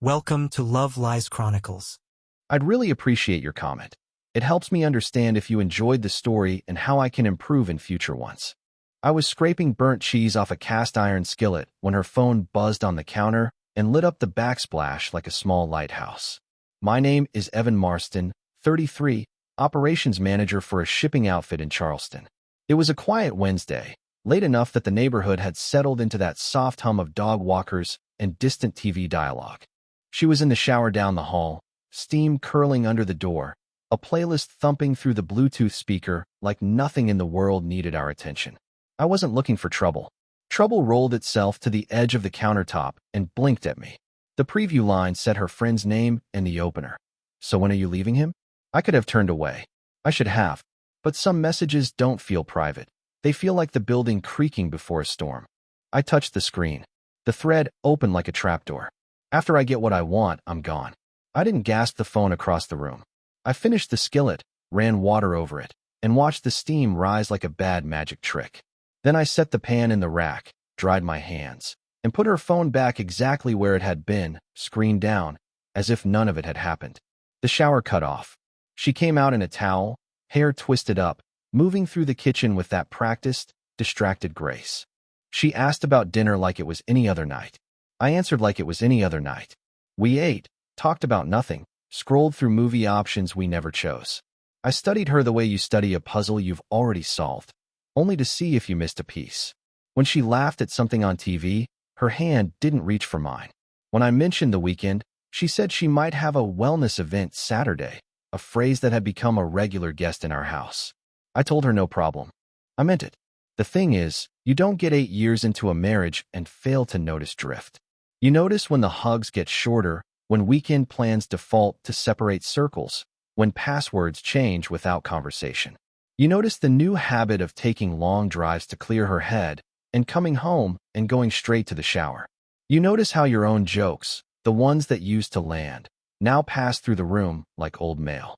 Welcome to Love Lies Chronicles. I'd really appreciate your comment. It helps me understand if you enjoyed the story and how I can improve in future ones. I was scraping burnt cheese off a cast iron skillet when her phone buzzed on the counter and lit up the backsplash like a small lighthouse. My name is Evan Marston, 33, operations manager for a shipping outfit in Charleston. It was a quiet Wednesday, late enough that the neighborhood had settled into that soft hum of dog walkers and distant TV dialogue. She was in the shower down the hall, steam curling under the door, a playlist thumping through the Bluetooth speaker like nothing in the world needed our attention. I wasn't looking for trouble. Trouble rolled itself to the edge of the countertop and blinked at me. The preview line said her friend's name and the opener. So when are you leaving him? I could have turned away. I should have. But some messages don't feel private. They feel like the building creaking before a storm. I touched the screen. The thread opened like a trapdoor. After I get what I want, I'm gone. I didn't gasp the phone across the room. I finished the skillet, ran water over it, and watched the steam rise like a bad magic trick. Then I set the pan in the rack, dried my hands, and put her phone back exactly where it had been, screen down, as if none of it had happened. The shower cut off. She came out in a towel, hair twisted up, moving through the kitchen with that practiced, distracted grace. She asked about dinner like it was any other night. I answered like it was any other night. We ate, talked about nothing, scrolled through movie options we never chose. I studied her the way you study a puzzle you've already solved, only to see if you missed a piece. When she laughed at something on TV, her hand didn't reach for mine. When I mentioned the weekend, she said she might have a wellness event Saturday, a phrase that had become a regular guest in our house. I told her no problem. I meant it. The thing is, you don't get 8 years into a marriage and fail to notice drift. You notice when the hugs get shorter, when weekend plans default to separate circles, when passwords change without conversation. You notice the new habit of taking long drives to clear her head and coming home and going straight to the shower. You notice how your own jokes, the ones that used to land, now pass through the room like old mail.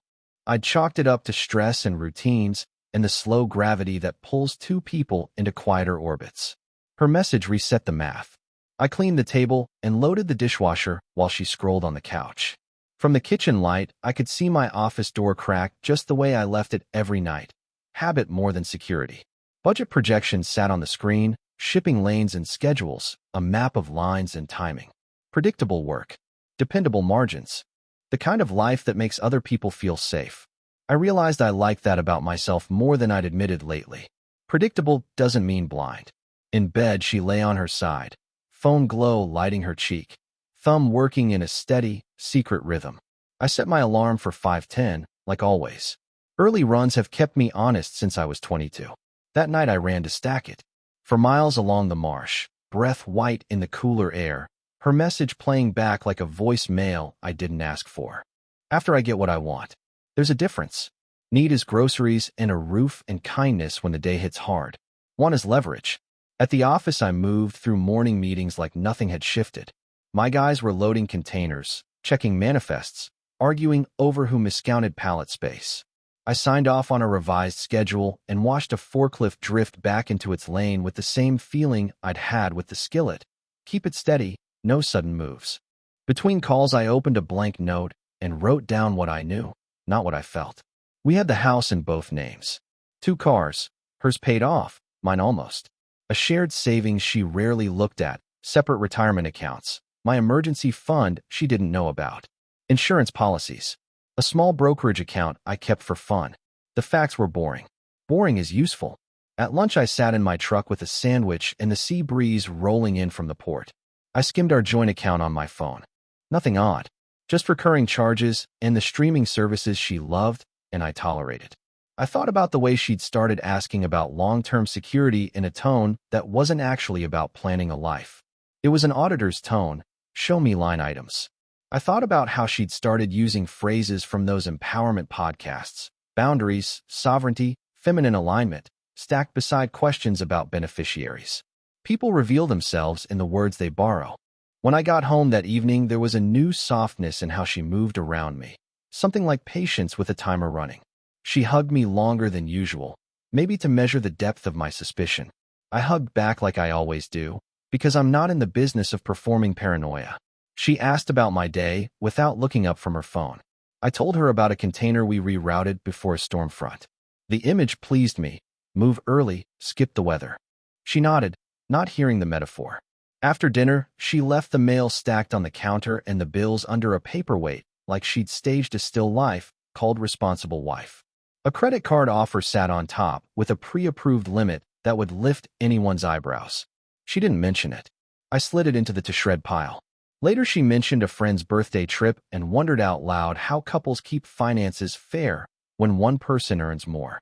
I'd chalked it up to stress and routines and the slow gravity that pulls two people into quieter orbits. Her message reset the math. I cleaned the table and loaded the dishwasher while she scrolled on the couch. From the kitchen light, I could see my office door crack just the way I left it every night. Habit more than security. Budget projections sat on the screen, shipping lanes and schedules, a map of lines and timing. Predictable work. Dependable margins. The kind of life that makes other people feel safe. I realized I liked that about myself more than I'd admitted lately. Predictable doesn't mean blind. In bed, she lay on her side, phone glow lighting her cheek, thumb working in a steady, secret rhythm. I set my alarm for 5:10, like always. Early runs have kept me honest since I was 22. That night I ran to stack it. For miles along the marsh, breath white in the cooler air, her message playing back like a voicemail I didn't ask for. After I get what I want. There's a difference. Need is groceries and a roof and kindness when the day hits hard. One is leverage. At the office, I moved through morning meetings like nothing had shifted. My guys were loading containers, checking manifests, arguing over who miscounted pallet space. I signed off on a revised schedule and watched a forklift drift back into its lane with the same feeling I'd had with the skillet. Keep it steady, no sudden moves. Between calls, I opened a blank note and wrote down what I knew, not what I felt. We had the house in both names. 2 cars, hers paid off, mine almost. A shared savings she rarely looked at, separate retirement accounts, my emergency fund she didn't know about. Insurance policies. A small brokerage account I kept for fun. The facts were boring. Boring is useful. At lunch, I sat in my truck with a sandwich and the sea breeze rolling in from the port. I skimmed our joint account on my phone. Nothing odd. Just recurring charges and the streaming services she loved and I tolerated. I thought about the way she'd started asking about long-term security in a tone that wasn't actually about planning a life. It was an auditor's tone, show me line items. I thought about how she'd started using phrases from those empowerment podcasts, boundaries, sovereignty, feminine alignment, stacked beside questions about beneficiaries. People reveal themselves in the words they borrow. When I got home that evening, there was a new softness in how she moved around me, something like patience with a timer running. She hugged me longer than usual, maybe to measure the depth of my suspicion. I hugged back like I always do, because I'm not in the business of performing paranoia. She asked about my day without looking up from her phone. I told her about a container we rerouted before a storm front. The image pleased me. Move early, skip the weather. She nodded, not hearing the metaphor. After dinner, she left the mail stacked on the counter and the bills under a paperweight, like she'd staged a still life called Responsible Wife. A credit card offer sat on top, with a pre-approved limit that would lift anyone's eyebrows. She didn't mention it. I slid it into the to-shred pile. Later she mentioned a friend's birthday trip and wondered out loud how couples keep finances fair when one person earns more.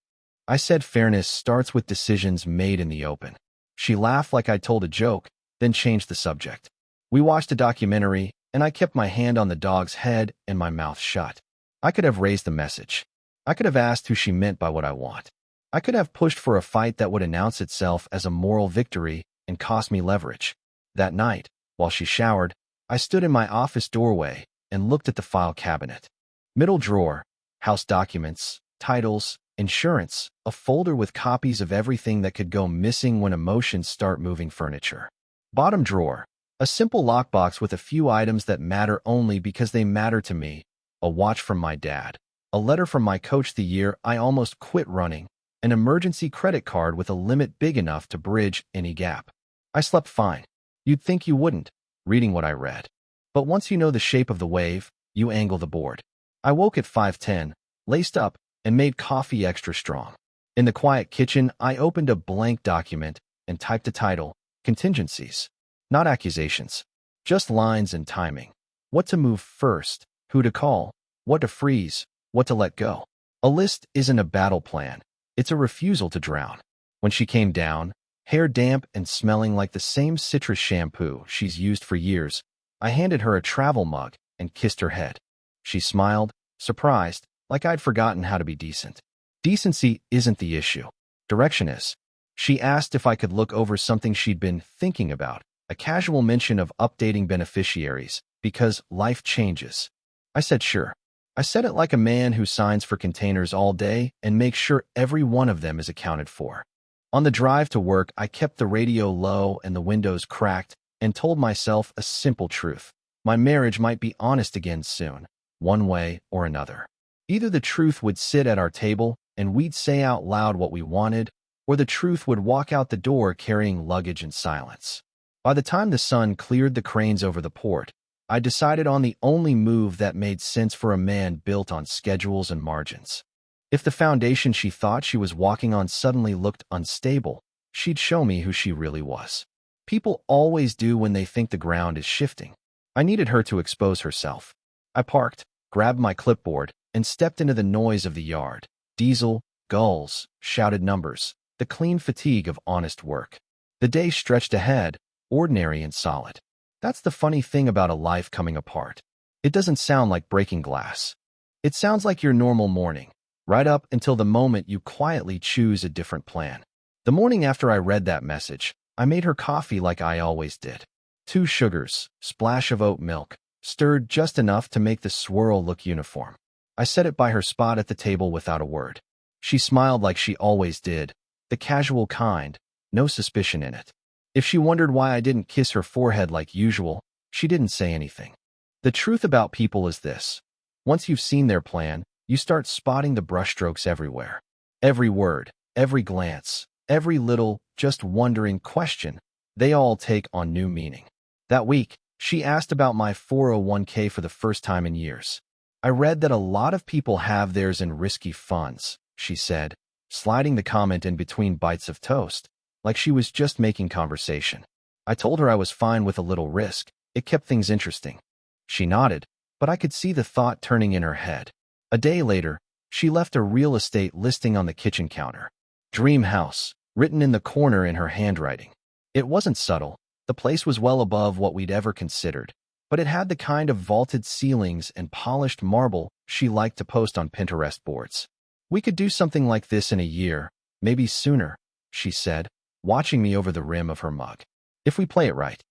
I said fairness starts with decisions made in the open. She laughed like I told a joke, then changed the subject. We watched a documentary, and I kept my hand on the dog's head and my mouth shut. I could have raised the message. I could have asked who she meant by what I want. I could have pushed for a fight that would announce itself as a moral victory and cost me leverage. That night, while she showered, I stood in my office doorway and looked at the file cabinet. Middle drawer, house documents, titles, insurance, a folder with copies of everything that could go missing when emotions start moving furniture. Bottom drawer, a simple lockbox with a few items that matter only because they matter to me, a watch from my dad, a letter from my coach the year I almost quit running, an emergency credit card with a limit big enough to bridge any gap. I slept fine. You'd think you wouldn't, reading what I read. But once you know the shape of the wave, you angle the board. I woke at 5:10, laced up, and made coffee extra strong. In the quiet kitchen, I opened a blank document and typed a title, Contingencies. Not accusations. Just lines and timing. What to move first, who to call, what to freeze, what to let go. A list isn't a battle plan. It's a refusal to drown. When she came down, hair damp and smelling like the same citrus shampoo she's used for years, I handed her a travel mug and kissed her head. She smiled, surprised, like I'd forgotten how to be decent. Decency isn't the issue. Direction is. She asked if I could look over something she'd been thinking about, a casual mention of updating beneficiaries, because life changes. I said sure. I said it like a man who signs for containers all day and makes sure every one of them is accounted for. On the drive to work, I kept the radio low and the windows cracked and told myself a simple truth. My marriage might be honest again soon, one way or another. Either the truth would sit at our table and we'd say out loud what we wanted, or the truth would walk out the door carrying luggage in silence. By the time the sun cleared the cranes over the port, I decided on the only move that made sense for a man built on schedules and margins. If the foundation she thought she was walking on suddenly looked unstable, she'd show me who she really was. People always do when they think the ground is shifting. I needed her to expose herself. I parked, grabbed my clipboard, and stepped into the noise of the yard. Diesel, gulls, shouted numbers, the clean fatigue of honest work. The day stretched ahead, ordinary and solid. That's the funny thing about a life coming apart. It doesn't sound like breaking glass. It sounds like your normal morning, right up until the moment you quietly choose a different plan. The morning after I read that message, I made her coffee like I always did. 2 sugars, splash of oat milk, stirred just enough to make the swirl look uniform. I set it by her spot at the table without a word. She smiled like she always did, the casual kind, no suspicion in it. If she wondered why I didn't kiss her forehead like usual, she didn't say anything. The truth about people is this. Once you've seen their plan, you start spotting the brushstrokes everywhere. Every word, every glance, every little, just wondering question, they all take on new meaning. That week, she asked about my 401k for the first time in years. I read that a lot of people have theirs in risky funds, she said, sliding the comment in between bites of toast, like she was just making conversation. I told her I was fine with a little risk. It kept things interesting. She nodded, but I could see the thought turning in her head. A day later, she left a real estate listing on the kitchen counter. Dream house, written in the corner in her handwriting. It wasn't subtle. The place was well above what we'd ever considered, but it had the kind of vaulted ceilings and polished marble she liked to post on Pinterest boards. We could do something like this in a year, maybe sooner, she said, watching me over the rim of her mug. If we play it right.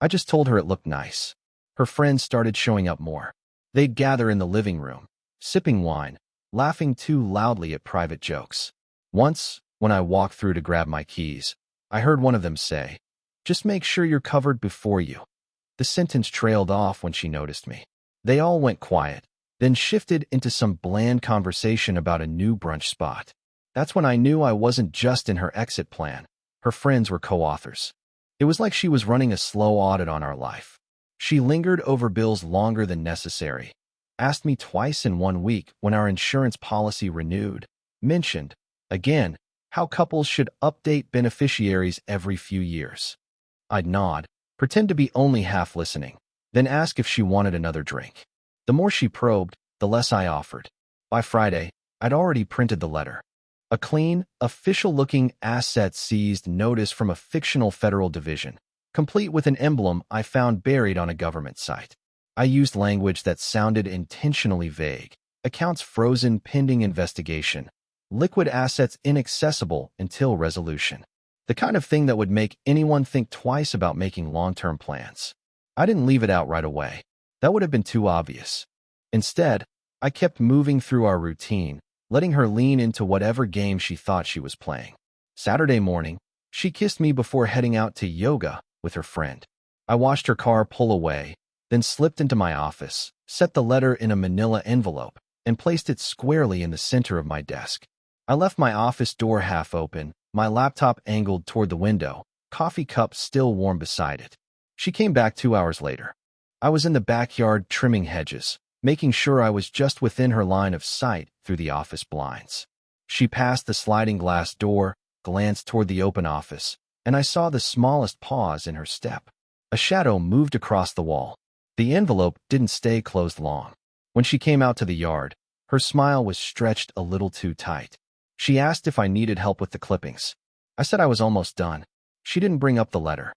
I just told her it looked nice. Her friends started showing up more. They'd gather in the living room, sipping wine, laughing too loudly at private jokes. Once, when I walked through to grab my keys, I heard one of them say, "Just make sure you're covered before you." The sentence trailed off when she noticed me. They all went quiet, then shifted into some bland conversation about a new brunch spot. That's when I knew I wasn't just in her exit plan. Her friends were co-authors. It was like she was running a slow audit on our life. She lingered over bills longer than necessary, asked me twice in 1 week when our insurance policy renewed, mentioned, again, how couples should update beneficiaries every few years. I'd nod, pretend to be only half listening, then ask if she wanted another drink. The more she probed, the less I offered. By Friday, I'd already printed the letter. A clean, official-looking asset seized notice from a fictional federal division, complete with an emblem I found buried on a government site. I used language that sounded intentionally vague. Accounts frozen pending investigation. Liquid assets inaccessible until resolution. The kind of thing that would make anyone think twice about making long-term plans. I didn't leave it out right away. That would have been too obvious. Instead, I kept moving through our routine, letting her lean into whatever game she thought she was playing. Saturday morning, she kissed me before heading out to yoga with her friend. I watched her car pull away, then slipped into my office, set the letter in a manila envelope, and placed it squarely in the center of my desk. I left my office door half open, my laptop angled toward the window, coffee cup still warm beside it. She came back 2 hours later. I was in the backyard trimming hedges, making sure I was just within her line of sight through the office blinds. She passed the sliding glass door, glanced toward the open office, and I saw the smallest pause in her step. A shadow moved across the wall. The envelope didn't stay closed long. When she came out to the yard, her smile was stretched a little too tight. She asked if I needed help with the clippings. I said I was almost done. She didn't bring up the letter.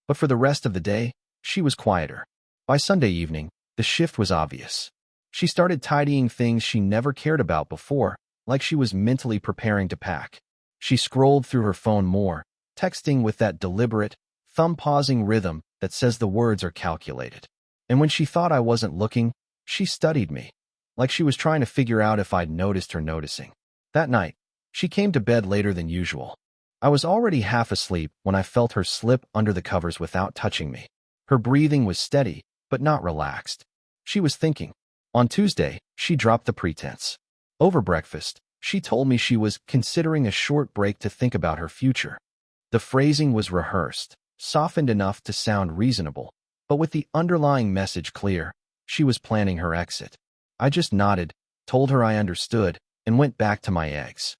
But for the rest of the day, she was quieter. By Sunday evening, the shift was obvious. She started tidying things she never cared about before, like she was mentally preparing to pack. She scrolled through her phone more, texting with that deliberate, thumb-pausing rhythm that says the words are calculated. And when she thought I wasn't looking, she studied me, like she was trying to figure out if I'd noticed her noticing. That night, she came to bed later than usual. I was already half asleep when I felt her slip under the covers without touching me. Her breathing was steady, but not relaxed. She was thinking. On Tuesday, she dropped the pretense. Over breakfast, she told me she was considering a short break to think about her future. The phrasing was rehearsed, softened enough to sound reasonable, but with the underlying message clear. She was planning her exit. I just nodded, told her I understood, and went back to my eggs.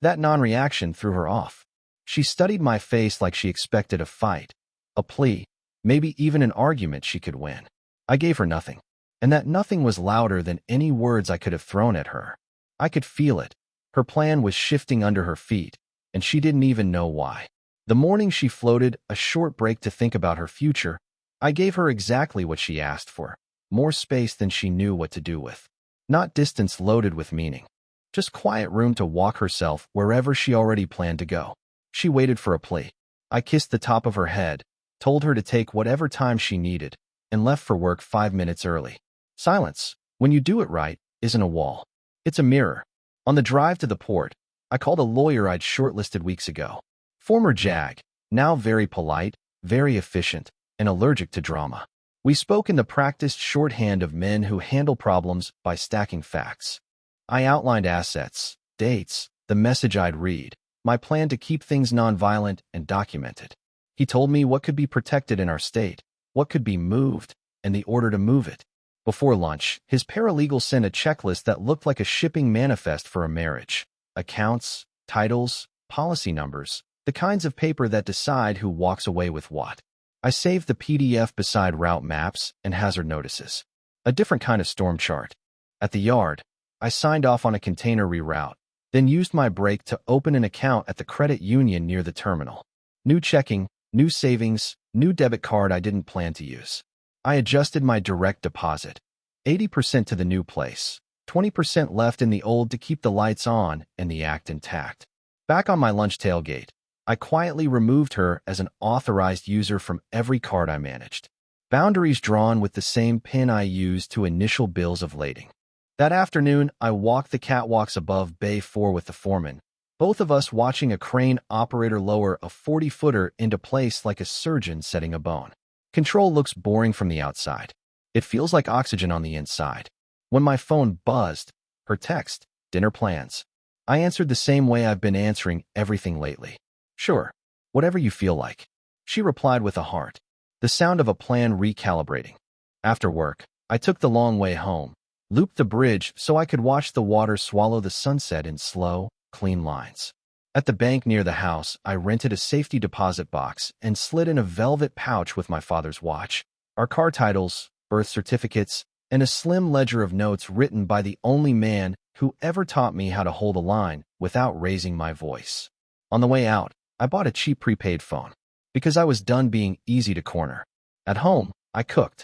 That non-reaction threw her off. She studied my face like she expected a fight, a plea, maybe even an argument she could win. I gave her nothing, and that nothing was louder than any words I could have thrown at her. I could feel it. Her plan was shifting under her feet, and she didn't even know why. The morning she floated a short break to think about her future, I gave her exactly what she asked for, more space than she knew what to do with. Not distance loaded with meaning. Just quiet room to walk herself wherever she already planned to go. She waited for a plea. I kissed the top of her head, told her to take whatever time she needed, and left for work 5 minutes early. Silence, when you do it right, isn't a wall. It's a mirror. On the drive to the port, I called a lawyer I'd shortlisted weeks ago. Former JAG, now very polite, very efficient, and allergic to drama. We spoke in the practiced shorthand of men who handle problems by stacking facts. I outlined assets, dates, the message I'd read, my plan to keep things nonviolent and documented. He told me what could be protected in our state, what could be moved, and the order to move it. Before lunch, his paralegal sent a checklist that looked like a shipping manifest for a marriage. Accounts, titles, policy numbers, the kinds of paper that decide who walks away with what. I saved the PDF beside route maps and hazard notices. A different kind of storm chart. At the yard, I signed off on a container reroute, then used my break to open an account at the credit union near the terminal. New checking, new savings, new debit card I didn't plan to use. I adjusted my direct deposit. 80% to the new place, 20% left in the old to keep the lights on and the act intact. Back on my lunch tailgate, I quietly removed her as an authorized user from every card I managed. Boundaries drawn with the same pin I used to initial bills of lading. That afternoon, I walked the catwalks above Bay 4 with the foreman, both of us watching a crane operator lower a 40-footer into place like a surgeon setting a bone. Control looks boring from the outside. It feels like oxygen on the inside. When my phone buzzed, her text, dinner plans. I answered the same way I've been answering everything lately. Sure, whatever you feel like. She replied with a heart. The sound of a plan recalibrating. After work, I took the long way home, looped the bridge so I could watch the water swallow the sunset in slow, clean lines. At the bank near the house, I rented a safety deposit box and slid in a velvet pouch with my father's watch, our car titles, birth certificates, and a slim ledger of notes written by the only man who ever taught me how to hold a line without raising my voice. On the way out, I bought a cheap prepaid phone because I was done being easy to corner. At home, I cooked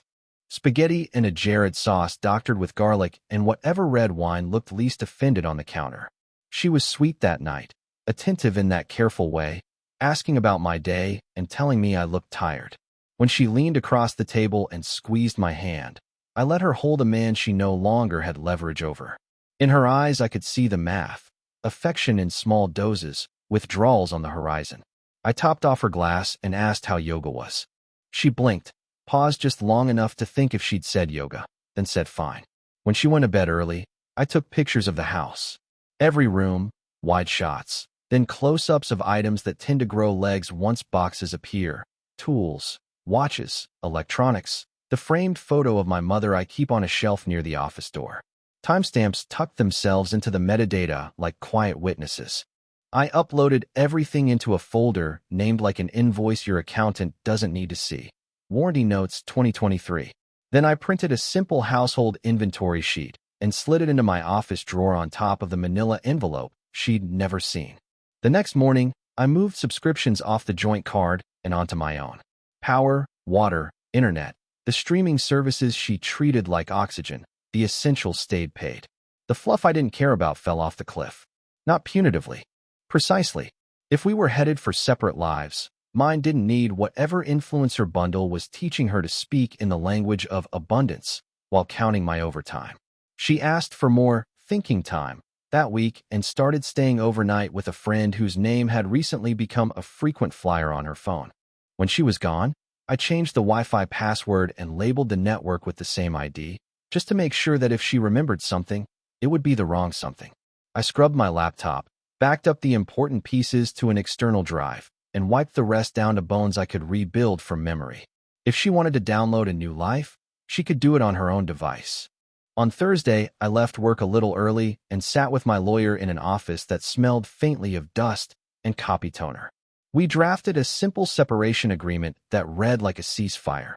spaghetti in a Jared sauce doctored with garlic and whatever red wine looked least offended on the counter. She was sweet that night, attentive in that careful way, asking about my day and telling me I looked tired. When she leaned across the table and squeezed my hand, I let her hold a man she no longer had leverage over. In her eyes I could see the math, affection in small doses, withdrawals on the horizon. I topped off her glass and asked how yoga was. She blinked, paused just long enough to think if she'd said yoga, then said fine. When she went to bed early, I took pictures of the house. Every room, wide shots, then close-ups of items that tend to grow legs once boxes appear. Tools, watches, electronics. The framed photo of my mother I keep on a shelf near the office door. Timestamps tucked themselves into the metadata like quiet witnesses. I uploaded everything into a folder named like an invoice your accountant doesn't need to see. Warranty Notes 2023. Then I printed a simple household inventory sheet and slid it into my office drawer on top of the manila envelope she'd never seen. The next morning, I moved subscriptions off the joint card and onto my own. Power, water, internet, the streaming services she treated like oxygen, the essentials stayed paid. The fluff I didn't care about fell off the cliff. Not punitively. Precisely. If we were headed for separate lives, mine didn't need whatever influencer bundle was teaching her to speak in the language of abundance while counting my overtime. She asked for more thinking time that week and started staying overnight with a friend whose name had recently become a frequent flyer on her phone. When she was gone, I changed the Wi-Fi password and labeled the network with the same ID, just to make sure that if she remembered something, it would be the wrong something. I scrubbed my laptop, backed up the important pieces to an external drive, and wiped the rest down to bones I could rebuild from memory. If she wanted to download a new life, she could do it on her own device. On Thursday, I left work a little early and sat with my lawyer in an office that smelled faintly of dust and copy toner. We drafted a simple separation agreement that read like a ceasefire.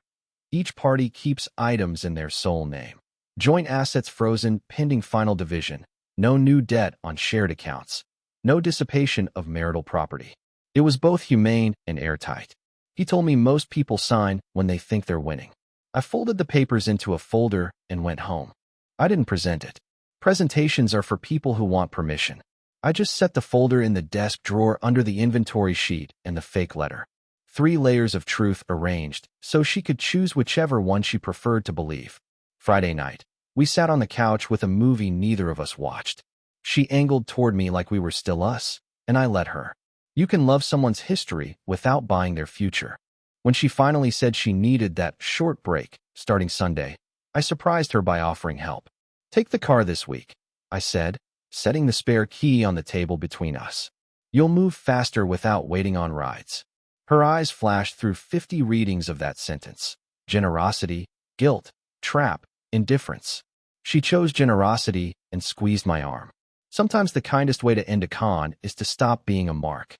Each party keeps items in their sole name. Joint assets frozen pending final division. No new debt on shared accounts. No dissipation of marital property. It was both humane and airtight. He told me most people sign when they think they're winning. I folded the papers into a folder and went home. I didn't present it. Presentations are for people who want permission. I just set the folder in the desk drawer under the inventory sheet and the fake letter. 3 layers of truth arranged, so she could choose whichever one she preferred to believe. Friday night, we sat on the couch with a movie neither of us watched. She angled toward me like we were still us, and I let her. You can love someone's history without buying their future. When she finally said she needed that short break, starting Sunday, I surprised her by offering help. Take the car this week, I said, setting the spare key on the table between us. You'll move faster without waiting on rides. Her eyes flashed through 50 readings of that sentence. Generosity, guilt, trap, indifference. She chose generosity and squeezed my arm. Sometimes the kindest way to end a con is to stop being a mark.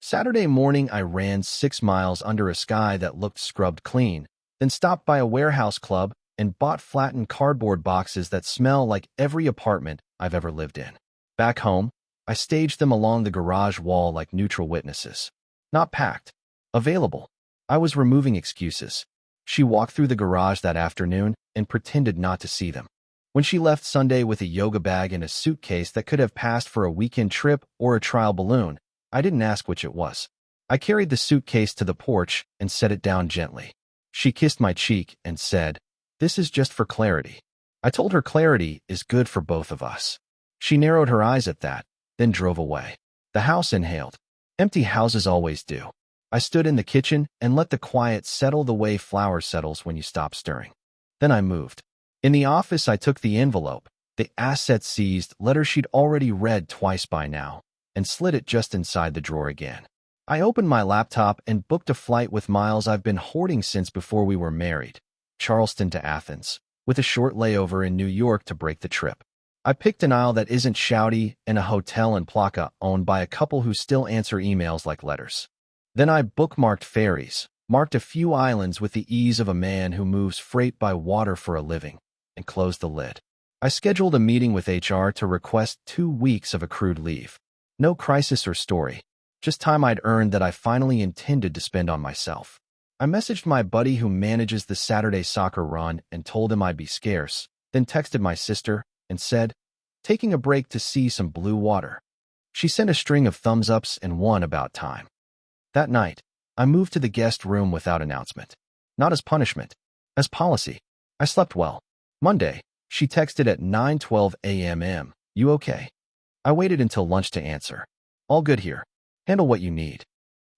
Saturday morning, I ran 6 miles under a sky that looked scrubbed clean, then stopped by a warehouse club and bought flattened cardboard boxes that smell like every apartment I've ever lived in. Back home, I staged them along the garage wall like neutral witnesses. Not packed. Available. I was removing excuses. She walked through the garage that afternoon and pretended not to see them. When she left Sunday with a yoga bag and a suitcase that could have passed for a weekend trip or a trial balloon, I didn't ask which it was. I carried the suitcase to the porch and set it down gently. She kissed my cheek and said, "This is just for clarity." I told her clarity is good for both of us. She narrowed her eyes at that, then drove away. The house inhaled. Empty houses always do. I stood in the kitchen and let the quiet settle the way flour settles when you stop stirring. Then I moved. In the office, I took the envelope, the asset seized letter she'd already read twice by now, and slid it just inside the drawer again. I opened my laptop and booked a flight with miles I've been hoarding since before we were married, Charleston to Athens, with a short layover in New York to break the trip. I picked an aisle that isn't shouty and a hotel in Plaka owned by a couple who still answer emails like letters. Then I bookmarked ferries, marked a few islands with the ease of a man who moves freight by water for a living, and closed the lid. I scheduled a meeting with HR to request 2 weeks of accrued leave. No crisis or story, just time I'd earned that I finally intended to spend on myself. I messaged my buddy who manages the Saturday soccer run and told him I'd be scarce, then texted my sister and said, taking a break to see some blue water. She sent a string of thumbs ups and one about time. That night, I moved to the guest room without announcement. Not as punishment, as policy. I slept well. Monday, she texted at 9:12 a.m. You okay? I waited until lunch to answer. All good here. Handle what you need.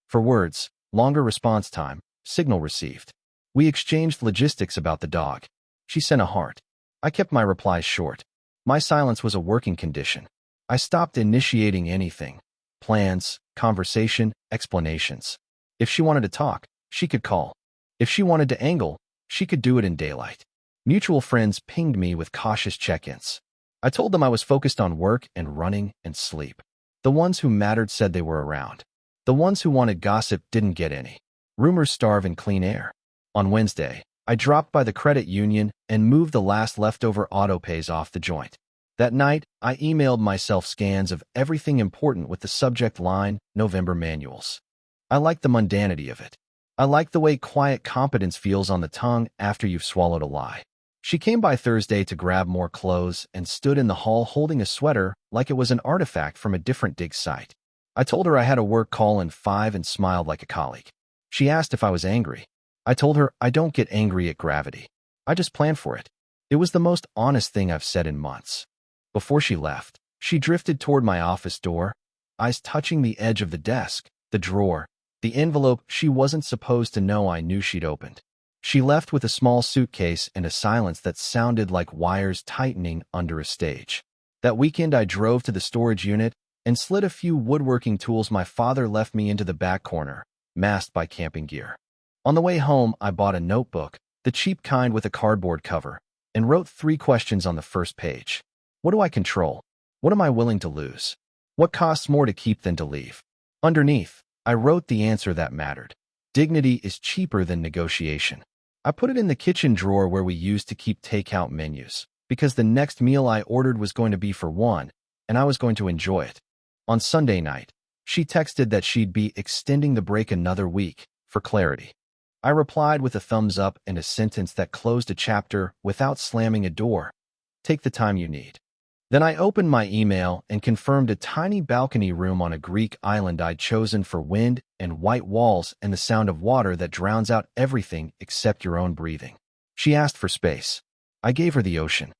For words, longer response time, signal received. We exchanged logistics about the dog. She sent a heart. I kept my replies short. My silence was a working condition. I stopped initiating anything. Plans, conversation, explanations. If she wanted to talk, she could call. If she wanted to angle, she could do it in daylight. Mutual friends pinged me with cautious check-ins. I told them I was focused on work and running and sleep. The ones who mattered said they were around. The ones who wanted gossip didn't get any. Rumors starve in clean air. On Wednesday, I dropped by the credit union and moved the last leftover autopays off the joint. That night, I emailed myself scans of everything important with the subject line, November manuals. I like the mundanity of it. I like the way quiet competence feels on the tongue after you've swallowed a lie. She came by Thursday to grab more clothes and stood in the hall holding a sweater like it was an artifact from a different dig site. I told her I had a work call in 5 and smiled like a colleague. She asked if I was angry. I told her I don't get angry at gravity. I just plan for it. It was the most honest thing I've said in months. Before she left, she drifted toward my office door, eyes touching the edge of the desk, the drawer, the envelope she wasn't supposed to know I knew she'd opened. She left with a small suitcase and a silence that sounded like wires tightening under a stage. That weekend I drove to the storage unit and slid a few woodworking tools my father left me into the back corner, masked by camping gear. On the way home, I bought a notebook, the cheap kind with a cardboard cover, and wrote 3 questions on the first page. What do I control? What am I willing to lose? What costs more to keep than to leave? Underneath, I wrote the answer that mattered. Dignity is cheaper than negotiation. I put it in the kitchen drawer where we used to keep takeout menus, because the next meal I ordered was going to be for one, and I was going to enjoy it. On Sunday night, she texted that she'd be extending the break another week, for clarity. I replied with a thumbs up and a sentence that closed a chapter without slamming a door. Take the time you need. Then I opened my email and confirmed a tiny balcony room on a Greek island I'd chosen for wind and white walls and the sound of water that drowns out everything except your own breathing. She asked for space. I gave her the ocean.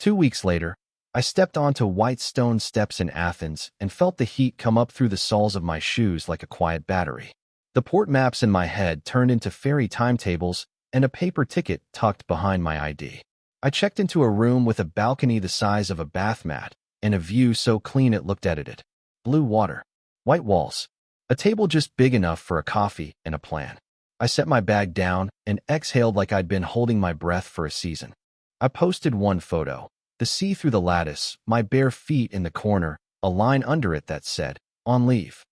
2 weeks later, I stepped onto white stone steps in Athens and felt the heat come up through the soles of my shoes like a quiet battery. The port maps in my head turned into ferry timetables and a paper ticket tucked behind my ID. I checked into a room with a balcony the size of a bath mat and a view so clean it looked edited. Blue water, white walls, a table just big enough for a coffee and a plan. I set my bag down and exhaled like I'd been holding my breath for a season. I posted one photo, the sea through the lattice, my bare feet in the corner, a line under it that said, on leave.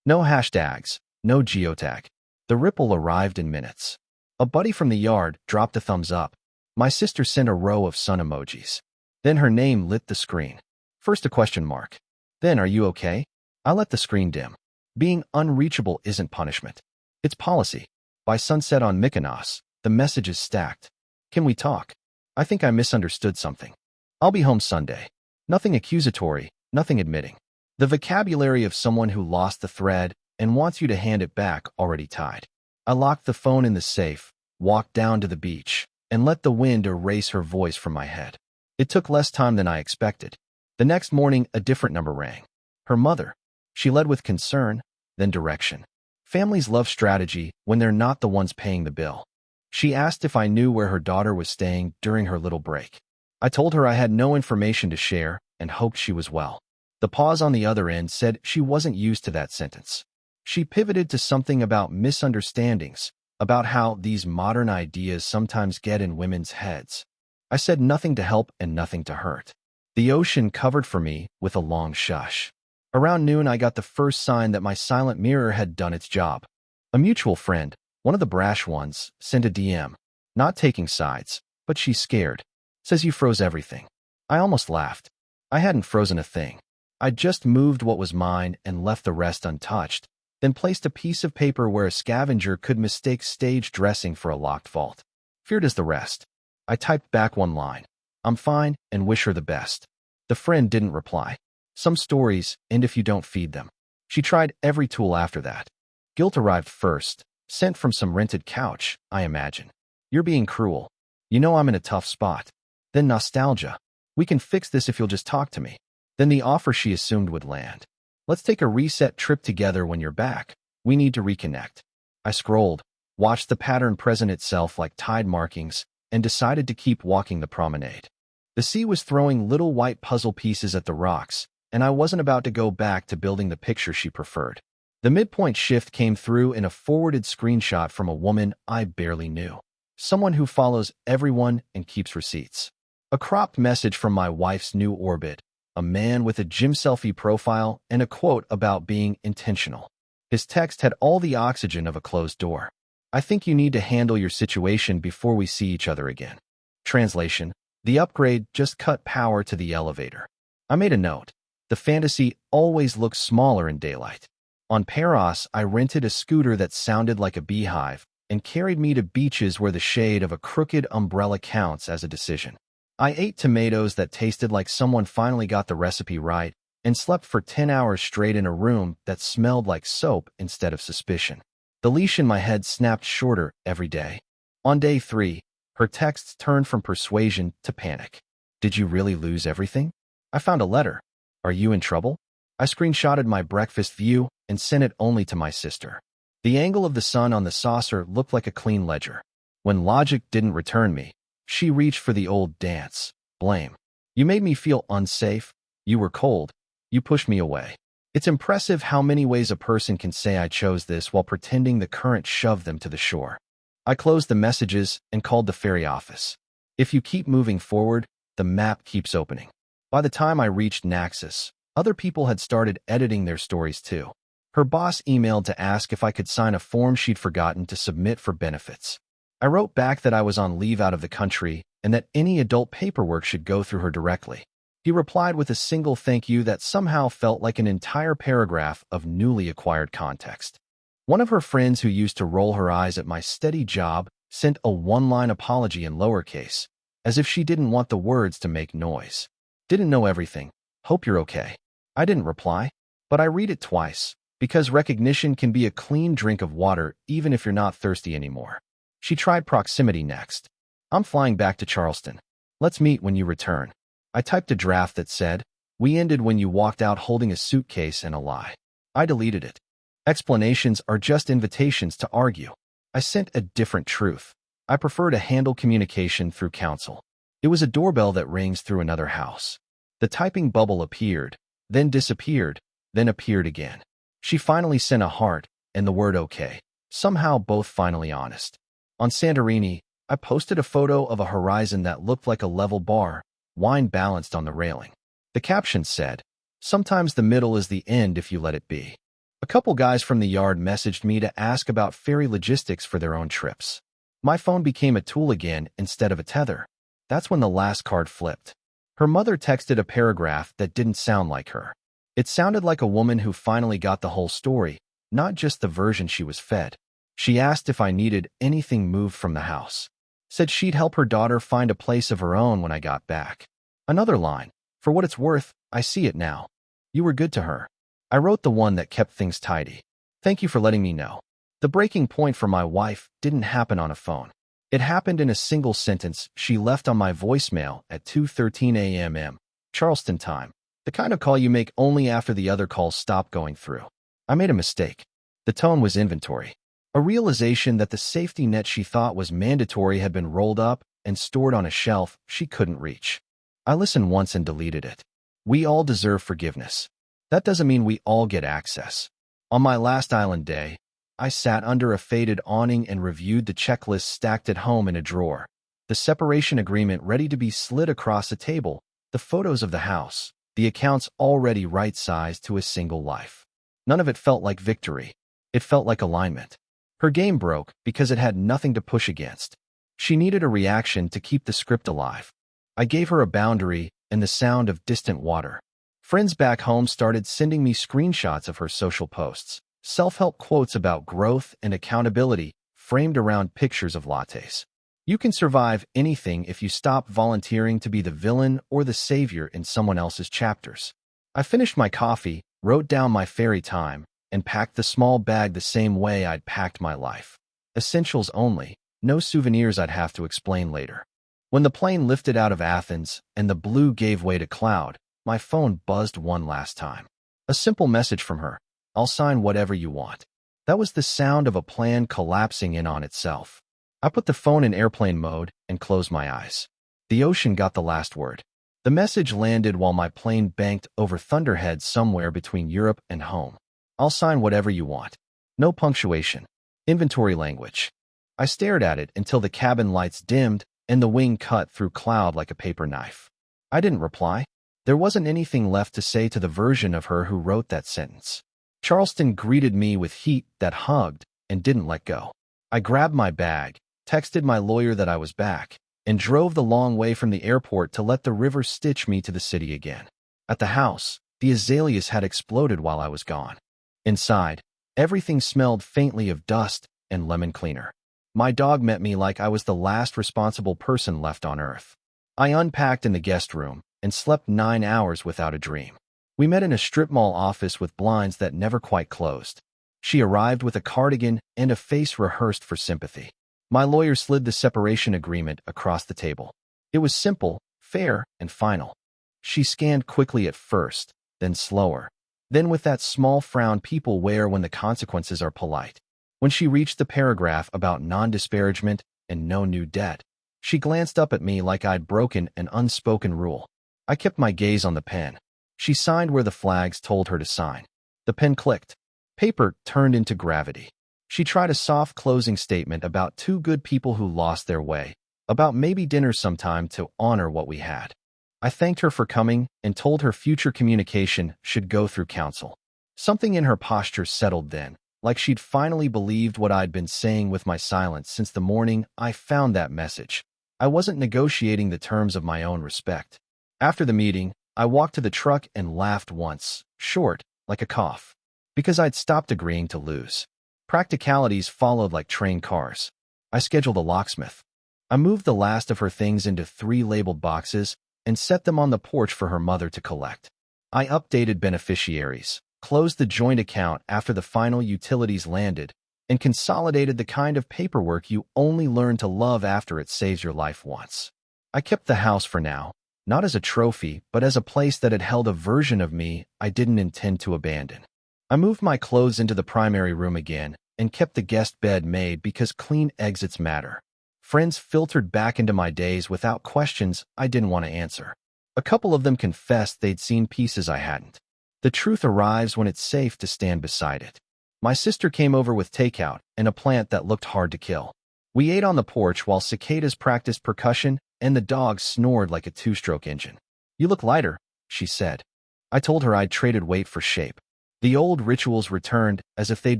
No hashtags, no geotag. The ripple arrived in minutes. A buddy from the yard dropped a thumbs up. My sister sent a row of sun emojis. Then her name lit the screen. First a question mark. Then, are you okay? I let the screen dim. Being unreachable isn't punishment. It's policy. By sunset on Mykonos, the message is stacked. Can we talk? I think I misunderstood something. I'll be home Sunday. Nothing accusatory, nothing admitting. The vocabulary of someone who lost the thread and wants you to hand it back already tied. I locked the phone in the safe, walked down to the beach, and let the wind erase her voice from my head. It took less time than I expected. The next morning, a different number rang. Her mother. She led with concern, then direction. Families love strategy when they're not the ones paying the bill. She asked if I knew where her daughter was staying during her little break. I told her I had no information to share and hoped she was well. The pause on the other end said she wasn't used to that sentence. She pivoted to something about misunderstandings, about how these modern ideas sometimes get in women's heads. I said nothing to help and nothing to hurt. The ocean covered for me with a long shush. Around noon, I got the first sign that my silent mirror had done its job. A mutual friend, one of the brash ones, sent a DM. Not taking sides, but she's scared. Says you froze everything. I almost laughed. I hadn't frozen a thing. I'd just moved what was mine and left the rest untouched, then placed a piece of paper where a scavenger could mistake stage dressing for a locked vault. Feared as the rest. I typed back one line. I'm fine and wish her the best. The friend didn't reply. Some stories end if you don't feed them. She tried every tool after that. Guilt arrived first, sent from some rented couch, I imagine. You're being cruel. You know I'm in a tough spot. Then nostalgia. We can fix this if you'll just talk to me. Then the offer she assumed would land. Let's take a reset trip together when you're back. We need to reconnect. I scrolled, watched the pattern present itself like tide markings, and decided to keep walking the promenade. The sea was throwing little white puzzle pieces at the rocks, and I wasn't about to go back to building the picture she preferred. The midpoint shift came through in a forwarded screenshot from a woman I barely knew. Someone who follows everyone and keeps receipts. A cropped message from my wife's new orbit, a man with a gym selfie profile and a quote about being intentional. His text had all the oxygen of a closed door. I think you need to handle your situation before we see each other again. Translation: the upgrade just cut power to the elevator. I made a note. The fantasy always looks smaller in daylight. On Paros, I rented a scooter that sounded like a beehive and carried me to beaches where the shade of a crooked umbrella counts as a decision. I ate tomatoes that tasted like someone finally got the recipe right and slept for 10 hours straight in a room that smelled like soap instead of suspicion. The leash in my head snapped shorter every day. On day 3, her texts turned from persuasion to panic. Did you really lose everything? I found a letter. Are you in trouble? I screenshotted my breakfast view and sent it only to my sister. The angle of the sun on the saucer looked like a clean ledger. When logic didn't return me, she reached for the old dance. Blame. You made me feel unsafe. You were cold. You pushed me away. It's impressive how many ways a person can say I chose this while pretending the current shoved them to the shore. I closed the messages and called the ferry office. If you keep moving forward, the map keeps opening. By the time I reached Naxos, other people had started editing their stories too. Her boss emailed to ask if I could sign a form she'd forgotten to submit for benefits. I wrote back that I was on leave out of the country and that any adult paperwork should go through her directly. He replied with a single thank you that somehow felt like an entire paragraph of newly acquired context. One of her friends who used to roll her eyes at my steady job sent a one-line apology in lowercase, as if she didn't want the words to make noise. Didn't know everything. Hope you're okay. I didn't reply, but I read it twice, because recognition can be a clean drink of water even if you're not thirsty anymore. She tried proximity next. I'm flying back to Charleston. Let's meet when you return. I typed a draft that said, we ended when you walked out holding a suitcase and a lie. I deleted it. Explanations are just invitations to argue. I sent a different truth. I prefer to handle communication through counsel. It was a doorbell that rings through another house. The typing bubble appeared, then disappeared, then appeared again. She finally sent a heart and the word okay. Somehow both finally honest. On Santorini, I posted a photo of a horizon that looked like a level bar, wine balanced on the railing. The caption said, sometimes the middle is the end if you let it be. A couple guys from the yard messaged me to ask about ferry logistics for their own trips. My phone became a tool again instead of a tether. That's when the last card flipped. Her mother texted a paragraph that didn't sound like her. It sounded like a woman who finally got the whole story, not just the version she was fed. She asked if I needed anything moved from the house. Said she'd help her daughter find a place of her own when I got back. Another line. For what it's worth, I see it now. You were good to her. I wrote the one that kept things tidy. Thank you for letting me know. The breaking point for my wife didn't happen on a phone. It happened in a single sentence she left on my voicemail at 2:13 a.m. Charleston time. The kind of call you make only after the other calls stop going through. I made a mistake. The tone was inventory. A realization that the safety net she thought was mandatory had been rolled up and stored on a shelf she couldn't reach. I listened once and deleted it. We all deserve forgiveness. That doesn't mean we all get access. On my last island day, I sat under a faded awning and reviewed the checklist stacked at home in a drawer. The separation agreement ready to be slid across a table, the photos of the house, the accounts already right-sized to a single life. None of it felt like victory. It felt like alignment. Her game broke because it had nothing to push against. She needed a reaction to keep the script alive. I gave her a boundary and the sound of distant water. Friends back home started sending me screenshots of her social posts, self-help quotes about growth and accountability framed around pictures of lattes. You can survive anything if you stop volunteering to be the villain or the savior in someone else's chapters. I finished my coffee, wrote down my ferry time, and packed the small bag the same way I'd packed my life. Essentials only, no souvenirs I'd have to explain later. When the plane lifted out of Athens and the blue gave way to cloud, my phone buzzed one last time. A simple message from her. I'll sign whatever you want. That was the sound of a plan collapsing in on itself. I put the phone in airplane mode and closed my eyes. The ocean got the last word. The message landed while my plane banked over thunderheads somewhere between Europe and home. I'll sign whatever you want. No punctuation. Inventory language. I stared at it until the cabin lights dimmed and the wing cut through cloud like a paper knife. I didn't reply. There wasn't anything left to say to the version of her who wrote that sentence. Charleston greeted me with heat that hugged and didn't let go. I grabbed my bag, texted my lawyer that I was back, and drove the long way from the airport to let the river stitch me to the city again. At the house, the azaleas had exploded while I was gone. Inside, everything smelled faintly of dust and lemon cleaner. My dog met me like I was the last responsible person left on Earth. I unpacked in the guest room and slept 9 hours without a dream. We met in a strip mall office with blinds that never quite closed. She arrived with a cardigan and a face rehearsed for sympathy. My lawyer slid the separation agreement across the table. It was simple, fair, and final. She scanned quickly at first, then slower. Then with that small frown people wear when the consequences are polite. When she reached the paragraph about non-disparagement and no new debt, she glanced up at me like I'd broken an unspoken rule. I kept my gaze on the pen. She signed where the flags told her to sign. The pen clicked. Paper turned into gravity. She tried a soft closing statement about two good people who lost their way, about maybe dinner sometime to honor what we had. I thanked her for coming and told her future communication should go through counsel. Something in her posture settled then, like she'd finally believed what I'd been saying with my silence since the morning I found that message. I wasn't negotiating the terms of my own respect. After the meeting, I walked to the truck and laughed once, short, like a cough, because I'd stopped agreeing to lose. Practicalities followed like train cars. I scheduled a locksmith. I moved the last of her things into 3 labeled boxes and set them on the porch for her mother to collect. I updated beneficiaries, closed the joint account after the final utilities landed, and consolidated the kind of paperwork you only learn to love after it saves your life once. I kept the house for now, not as a trophy, but as a place that had held a version of me I didn't intend to abandon. I moved my clothes into the primary room again and kept the guest bed made because clean exits matter. Friends filtered back into my days without questions I didn't want to answer. A couple of them confessed they'd seen pieces I hadn't. The truth arrives when it's safe to stand beside it. My sister came over with takeout and a plant that looked hard to kill. We ate on the porch while cicadas practiced percussion and the dog snored like a 2-stroke engine. "You look lighter," she said. I told her I'd traded weight for shape. The old rituals returned as if they'd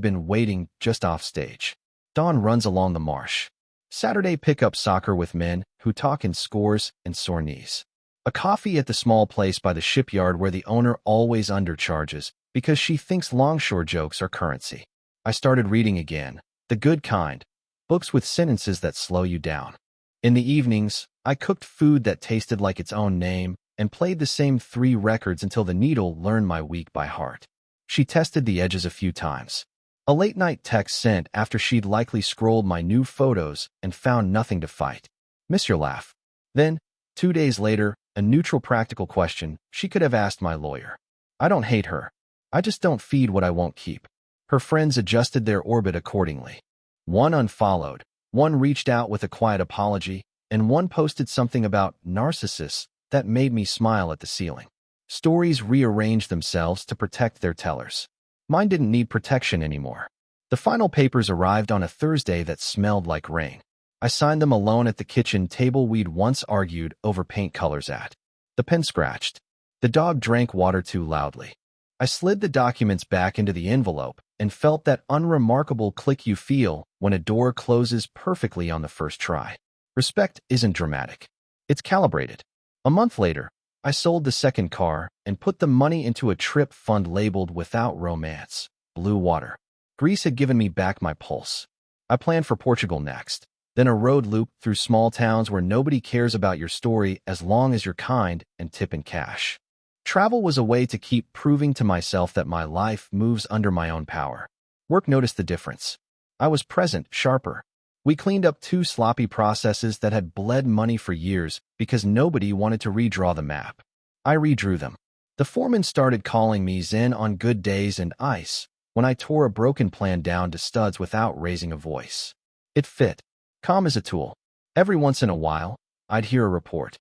been waiting just off stage. Dawn runs along the marsh. Saturday pickup soccer with men who talk in scores and sore knees. A coffee at the small place by the shipyard where the owner always undercharges because she thinks longshore jokes are currency. I started reading again, the good kind, books with sentences that slow you down. In the evenings, I cooked food that tasted like its own name and played the same 3 records until the needle learned my week by heart. She tested the edges a few times. A late-night text sent after she'd likely scrolled my new photos and found nothing to fight. "Miss your laugh." Then, 2 days later, a neutral practical question she could have asked my lawyer. I don't hate her. I just don't feed what I won't keep. Her friends adjusted their orbit accordingly. One unfollowed, one reached out with a quiet apology, and one posted something about narcissists that made me smile at the ceiling. Stories rearranged themselves to protect their tellers. Mine didn't need protection anymore. The final papers arrived on a Thursday that smelled like rain. I signed them alone at the kitchen table we'd once argued over paint colors at. The pen scratched. The dog drank water too loudly. I slid the documents back into the envelope and felt that unremarkable click you feel when a door closes perfectly on the first try. Respect isn't dramatic. It's calibrated. A month later, I sold the second car and put the money into a trip fund labeled Without Romance, Blue Water. Greece had given me back my pulse. I planned for Portugal next, then a road loop through small towns where nobody cares about your story as long as you're kind and tip in cash. Travel was a way to keep proving to myself that my life moves under my own power. Work noticed the difference. I was present, sharper. We cleaned up 2 sloppy processes that had bled money for years because nobody wanted to redraw the map. I redrew them. The foreman started calling me Zen on good days and ice when I tore a broken plan down to studs without raising a voice. It fit. Calm as a tool. Every once in a while, I'd hear a report.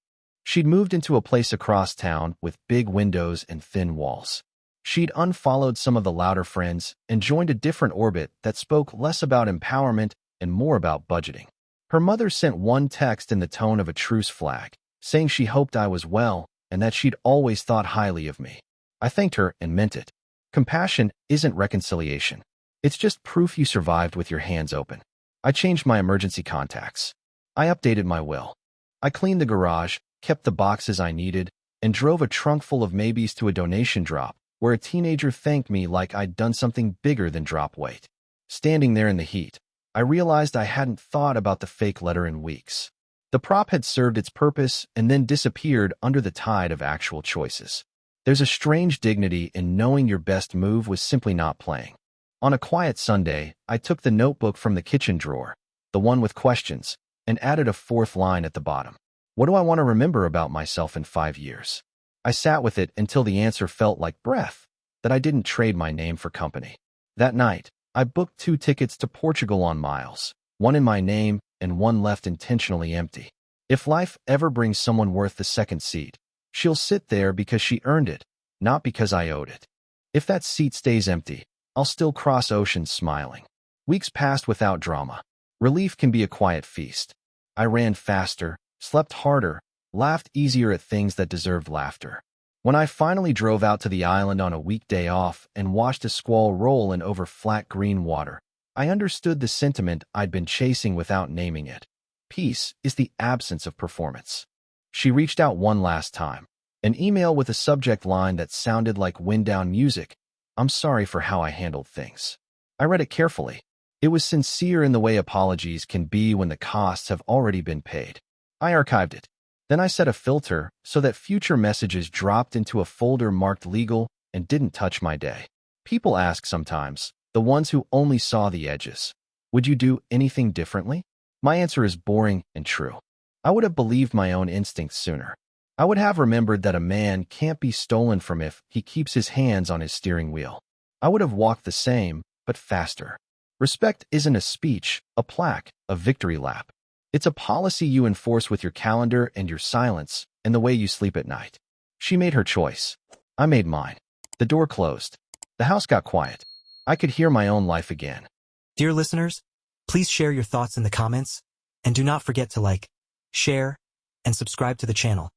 She'd moved into a place across town with big windows and thin walls. She'd unfollowed some of the louder friends and joined a different orbit that spoke less about empowerment and more about budgeting. Her mother sent one text in the tone of a truce flag, saying she hoped I was well and that she'd always thought highly of me. I thanked her and meant it. Compassion isn't reconciliation. It's just proof you survived with your hands open. I changed my emergency contacts. I updated my will. I cleaned the garage, kept the boxes I needed, and drove a trunk full of maybes to a donation drop where a teenager thanked me like I'd done something bigger than drop weight. Standing there in the heat, I realized I hadn't thought about the fake letter in weeks. The prop had served its purpose and then disappeared under the tide of actual choices. There's a strange dignity in knowing your best move was simply not playing. On a quiet Sunday, I took the notebook from the kitchen drawer, the one with questions, and added a 4th line at the bottom. What do I want to remember about myself in 5 years? I sat with it until the answer felt like breath, that I didn't trade my name for company. That night, I booked 2 tickets to Portugal on miles, one in my name and one left intentionally empty. If life ever brings someone worth the second seat, she'll sit there because she earned it, not because I owed it. If that seat stays empty, I'll still cross oceans smiling. Weeks passed without drama. Relief can be a quiet feast. I ran faster, slept harder, laughed easier at things that deserved laughter. When I finally drove out to the island on a weekday off and watched a squall roll in over flat green water, I understood the sentiment I'd been chasing without naming it. Peace is the absence of performance. She reached out one last time, an email with a subject line that sounded like wind-down music. I'm sorry for how I handled things. I read it carefully. It was sincere in the way apologies can be when the costs have already been paid. I archived it. Then I set a filter so that future messages dropped into a folder marked legal and didn't touch my day. People ask sometimes, the ones who only saw the edges, would you do anything differently? My answer is boring and true. I would have believed my own instincts sooner. I would have remembered that a man can't be stolen from if he keeps his hands on his steering wheel. I would have walked the same, but faster. Respect isn't a speech, a plaque, a victory lap. It's a policy you enforce with your calendar and your silence and the way you sleep at night. She made her choice. I made mine. The door closed. The house got quiet. I could hear my own life again. Dear listeners, please share your thoughts in the comments, and do not forget to like, share, and subscribe to the channel.